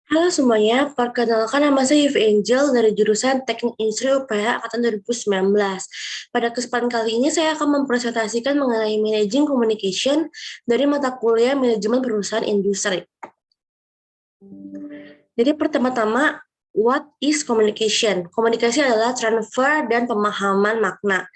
Halo semuanya, perkenalkan nama saya Yves Angel dari jurusan Teknik Industri UPH Angkatan 2019. Pada kesempatan kali ini saya akan mempresentasikan mengenai Managing Communication dari mata kuliah Manajemen Perusahaan Industri. Jadi pertama-tama, what is communication? Komunikasi adalah transfer dan pemahaman makna.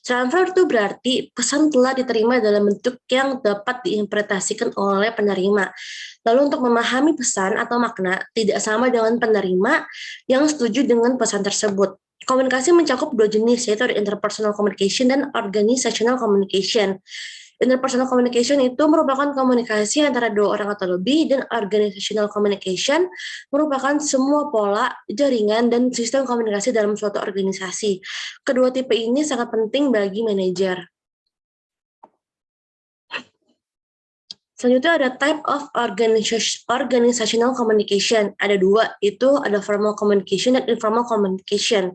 Transfer itu berarti pesan telah diterima dalam bentuk yang dapat diinterpretasikan oleh penerima. Lalu untuk memahami pesan atau makna tidak sama dengan penerima yang setuju dengan pesan tersebut. Komunikasi mencakup dua jenis, yaitu interpersonal communication dan organizational communication. Interpersonal communication itu merupakan komunikasi antara dua orang atau lebih, dan organizational communication merupakan semua pola, jaringan, dan sistem komunikasi dalam suatu organisasi. Kedua tipe ini sangat penting bagi manajer. Selanjutnya ada type of organizational communication. Ada dua, itu ada formal communication dan informal communication.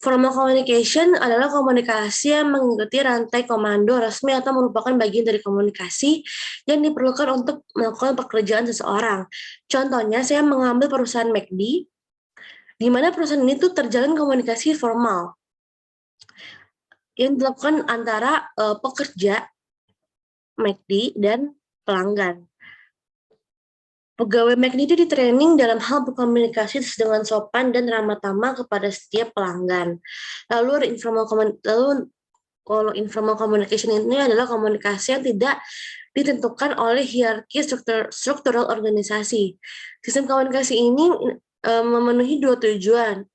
Formal communication adalah komunikasi yang mengikuti rantai komando resmi atau merupakan bagian dari komunikasi yang diperlukan untuk melakukan pekerjaan seseorang. Contohnya, saya mengambil perusahaan McD, di mana perusahaan ini tuh terjalin komunikasi formal yang dilakukan antara pekerja McD dan pelanggan. Pegawai McD itu di-training dalam hal berkomunikasi dengan sopan dan ramah tamah kepada setiap pelanggan. Lalu kalau informal communication ini adalah komunikasi yang tidak ditentukan oleh hierarki struktural organisasi. Sistem komunikasi ini memenuhi dua tujuan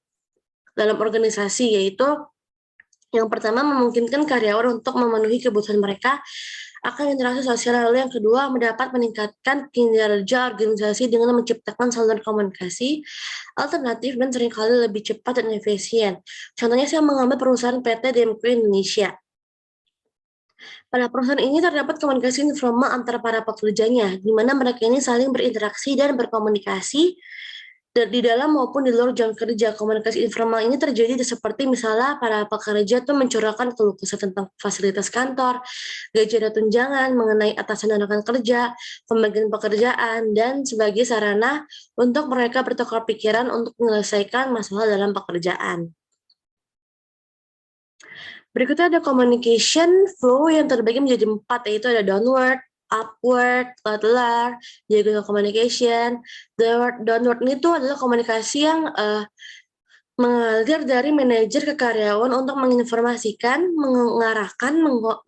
dalam organisasi, yaitu yang pertama, memungkinkan karyawan untuk memenuhi kebutuhan mereka akan interaksi sosial, lalu yang kedua, meningkatkan kinerja organisasi dengan menciptakan saluran komunikasi alternatif dan seringkali lebih cepat dan efisien. Contohnya, saya mengambil perusahaan PT DMQ Indonesia. Pada perusahaan ini terdapat komunikasi informal antara para pekerjanya, di mana mereka ini saling berinteraksi dan berkomunikasi di dalam maupun di luar jam kerja. Komunikasi informal ini terjadi seperti misalnya para pekerja tuh mencurahkan keluh kesah tentang fasilitas kantor, gaji dan tunjangan, mengenai atasan dan rekan kerja, pembagian pekerjaan, dan sebagai sarana untuk mereka bertukar pikiran untuk menyelesaikan masalah dalam pekerjaan. Berikutnya ada communication flow yang terbagi menjadi 4, yaitu ada downward, upward, lateral, diagonal communication. Downward ini tuh adalah komunikasi yang mengalir dari manajer ke karyawan untuk menginformasikan, mengarahkan,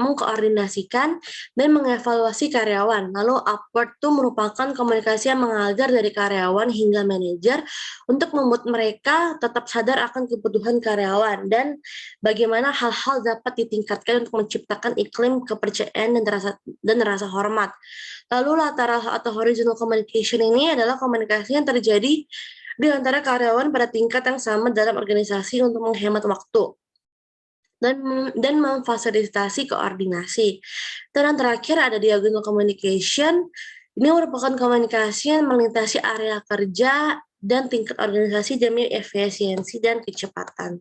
mengkoordinasikan, dan mengevaluasi karyawan. Lalu upward itu merupakan komunikasi yang mengalir dari karyawan hingga manajer untuk membuat mereka tetap sadar akan kebutuhan karyawan dan bagaimana hal-hal dapat ditingkatkan untuk menciptakan iklim kepercayaan dan rasa hormat. Lalu lateral atau horizontal communication ini adalah komunikasi yang terjadi di antara karyawan pada tingkat yang sama dalam organisasi untuk menghemat waktu dan memfasilitasi koordinasi. Dan yang terakhir ada diagonal communication. Ini merupakan komunikasi yang melintasi area kerja dan tingkat organisasi demi efisiensi dan kecepatan.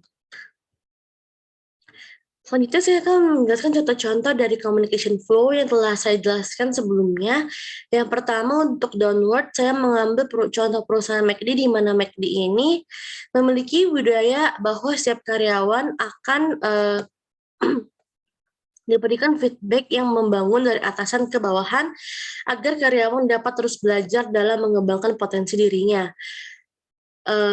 Selanjutnya saya akan menjelaskan contoh-contoh dari communication flow yang telah saya jelaskan sebelumnya. Yang pertama, untuk downward, saya mengambil contoh perusahaan McD, di mana McD ini memiliki budaya bahwa setiap karyawan akan diberikan feedback yang membangun dari atasan ke bawahan agar karyawan dapat terus belajar dalam mengembangkan potensi dirinya.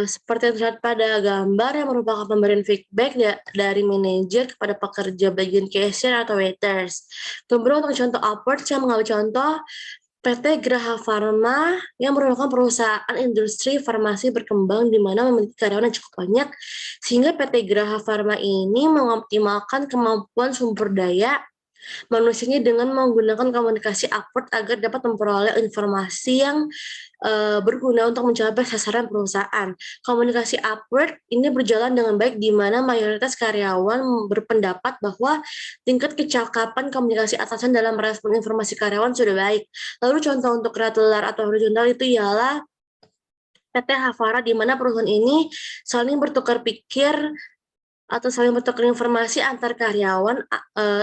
Seperti yang terlihat pada gambar yang merupakan pemberian feedback dari manajer kepada pekerja bagian cashier atau waiters. Kemudian untuk contoh upward, saya mengambil contoh PT Graha Pharma yang merupakan perusahaan industri farmasi berkembang di mana memiliki karyawan yang cukup banyak, sehingga PT Graha Pharma ini mengoptimalkan kemampuan sumber daya manusianya dengan menggunakan komunikasi upward agar dapat memperoleh informasi yang berguna untuk mencapai sasaran perusahaan. Komunikasi upward ini berjalan dengan baik di mana mayoritas karyawan berpendapat bahwa tingkat kecakapan komunikasi atasan dalam merespon informasi karyawan sudah baik. Lalu contoh untuk lateral atau horizontal itu ialah PT Havara, di mana perusahaan ini saling bertukar pikir atau saling bertukar informasi antar karyawan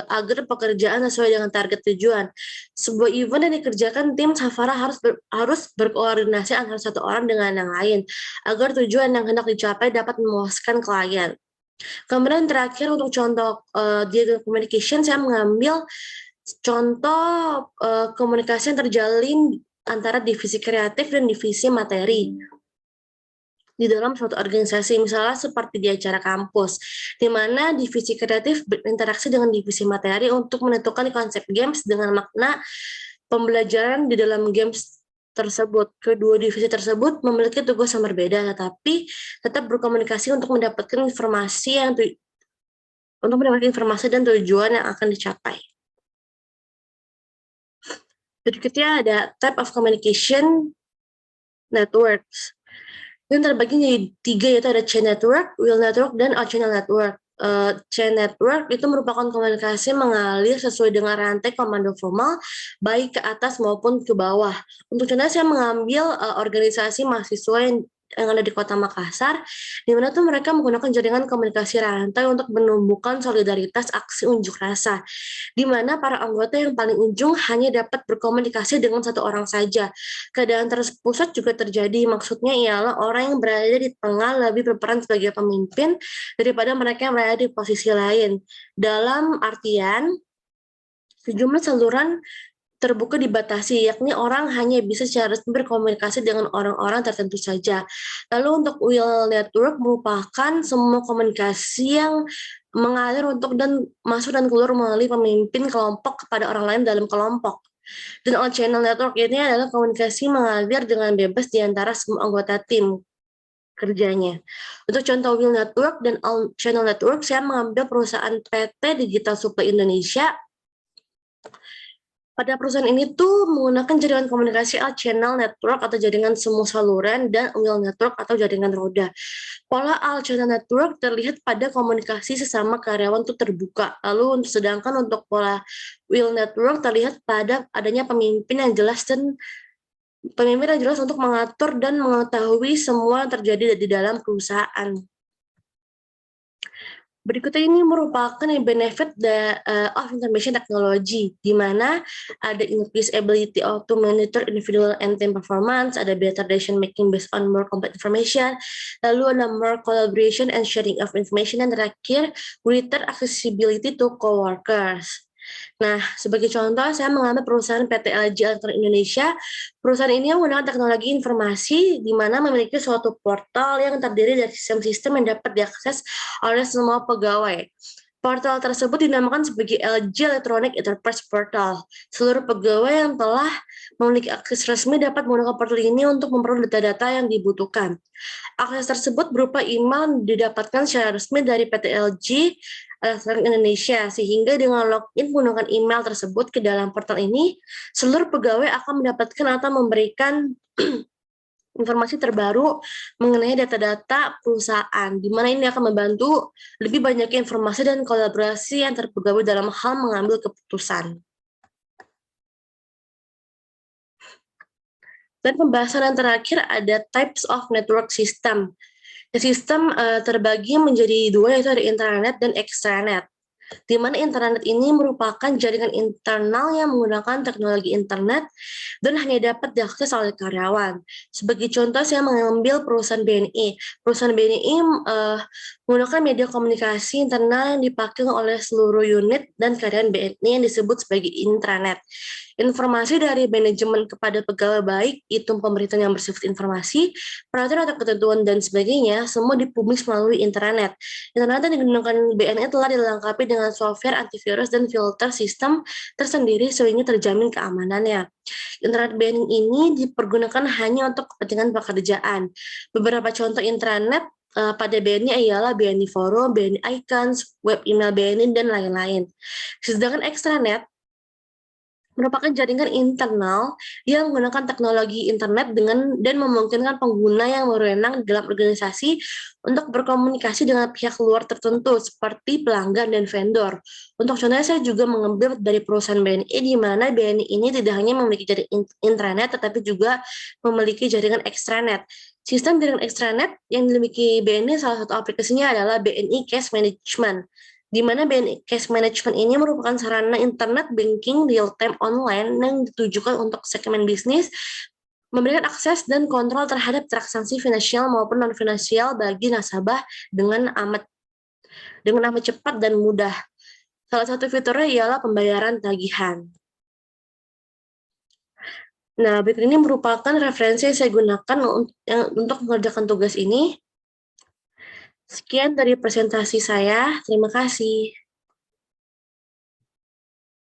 agar pekerjaan sesuai dengan target tujuan. Sebuah event yang dikerjakan tim Safara harus berkoordinasi antara satu orang dengan yang lain agar tujuan yang hendak dicapai dapat memuaskan klien. Kemudian terakhir untuk contoh digital communication, saya mengambil contoh komunikasi yang terjalin antara divisi kreatif dan divisi materi di dalam suatu organisasi, misalnya seperti di acara kampus, di mana divisi kreatif berinteraksi dengan divisi materi untuk menentukan konsep games dengan makna pembelajaran di dalam games tersebut. Kedua divisi tersebut memiliki tugas yang berbeda, tetapi tetap berkomunikasi untuk mendapatkan informasi dan tujuan yang akan dicapai. Berikutnya ada type of communication networks. Yang terbagi menjadi 3, yaitu ada chain network, wheel network, dan all-channel network. Chain network itu merupakan komunikasi mengalir sesuai dengan rantai komando formal, baik ke atas maupun ke bawah. Untuk contohnya saya mengambil organisasi mahasiswa yang ada di Kota Makassar, di mana tuh mereka menggunakan jaringan komunikasi rantai untuk menumbuhkan solidaritas aksi unjuk rasa, di mana para anggota yang paling ujung hanya dapat berkomunikasi dengan satu orang saja. Keadaan terpusat juga terjadi, maksudnya ialah orang yang berada di tengah lebih berperan sebagai pemimpin daripada mereka yang berada di posisi lain. Dalam artian, sejumlah saluran terbuka dibatasi, yakni orang hanya bisa secara resmi berkomunikasi dengan orang-orang tertentu saja. Lalu untuk wheel network merupakan semua komunikasi yang mengalir untuk dan masuk dan keluar melalui pemimpin kelompok kepada orang lain dalam kelompok. Dan all channel network ini adalah komunikasi mengalir dengan bebas di antara semua anggota tim kerjanya. Untuk contoh wheel network dan all channel network, saya mengambil perusahaan PT Digital Supply Indonesia. Pada perusahaan ini tuh menggunakan jaringan komunikasi all-channel network atau jaringan semua saluran dan wheel network atau jaringan roda. Pola all-channel network terlihat pada komunikasi sesama karyawan itu terbuka. Lalu sedangkan untuk pola wheel network terlihat pada adanya pemimpin yang jelas untuk mengatur dan mengetahui semua yang terjadi di dalam perusahaan. Berikutnya ini merupakan benefit of information technology, di mana ada increased ability to monitor individual and team performance, ada better decision making based on more complete information, lalu ada more collaboration and sharing of information, dan terakhir greater accessibility to coworkers. Nah, sebagai contoh, saya mengambil perusahaan PT LG Electronics Indonesia. Perusahaan ini menggunakan teknologi informasi di mana memiliki suatu portal yang terdiri dari sistem-sistem yang dapat diakses oleh semua pegawai. Portal tersebut dinamakan sebagai LG Electronic Enterprise Portal. Seluruh pegawai yang telah memiliki akses resmi dapat menggunakan portal ini untuk memperoleh data-data yang dibutuhkan. Akses tersebut berupa email didapatkan secara resmi dari PT LG Electronics Indonesia, sehingga dengan login menggunakan email tersebut ke dalam portal ini, seluruh pegawai akan mendapatkan atau memberikan informasi terbaru mengenai data-data perusahaan, di mana ini akan membantu lebih banyak informasi dan kolaborasi antar pegawai dalam hal mengambil keputusan. Dan pembahasan yang terakhir ada types of network system. Sistem terbagi menjadi 2, yaitu ada intranet dan extranet. Di mana intranet ini merupakan jaringan internal yang menggunakan teknologi internet dan hanya dapat diakses oleh karyawan. Sebagai contoh, saya mengambil perusahaan BNI. Perusahaan BNI menggunakan media komunikasi internal yang dipakai oleh seluruh unit dan karyawan BNI yang disebut sebagai intranet. Informasi dari manajemen kepada pegawai, baik itu pemberitaan yang bersifat informasi, peraturan atau ketentuan dan sebagainya, semua dipublish melalui intranet. Intranet yang digunakan BNI telah dilengkapi dengan software antivirus dan filter sistem tersendiri sehingga terjamin keamanannya. Intranet BNI ini dipergunakan hanya untuk kepentingan pekerjaan. Beberapa contoh intranet pada BNI ialah BNI Forum, BNI Icons, web email BNI, dan lain-lain. Sedangkan extranet merupakan jaringan internal yang menggunakan teknologi internet dan memungkinkan pengguna yang berwenang dalam organisasi untuk berkomunikasi dengan pihak luar tertentu seperti pelanggan dan vendor. Untuk contohnya, saya juga mengambil dari perusahaan BNI, di mana BNI ini tidak hanya memiliki jaringan intranet tetapi juga memiliki jaringan extranet. Sistem jaringan ekstranet yang dimiliki BNI salah satu aplikasinya adalah BNI Cash Management, di mana BNI Cash Management ini merupakan sarana internet banking real-time online yang ditujukan untuk segmen bisnis, memberikan akses dan kontrol terhadap transaksi finansial maupun non-finansial bagi nasabah dengan amat cepat dan mudah. Salah satu fiturnya ialah pembayaran tagihan. Nah, berikut ini merupakan referensi yang saya gunakan untuk mengerjakan tugas ini. Sekian dari presentasi saya. Terima kasih.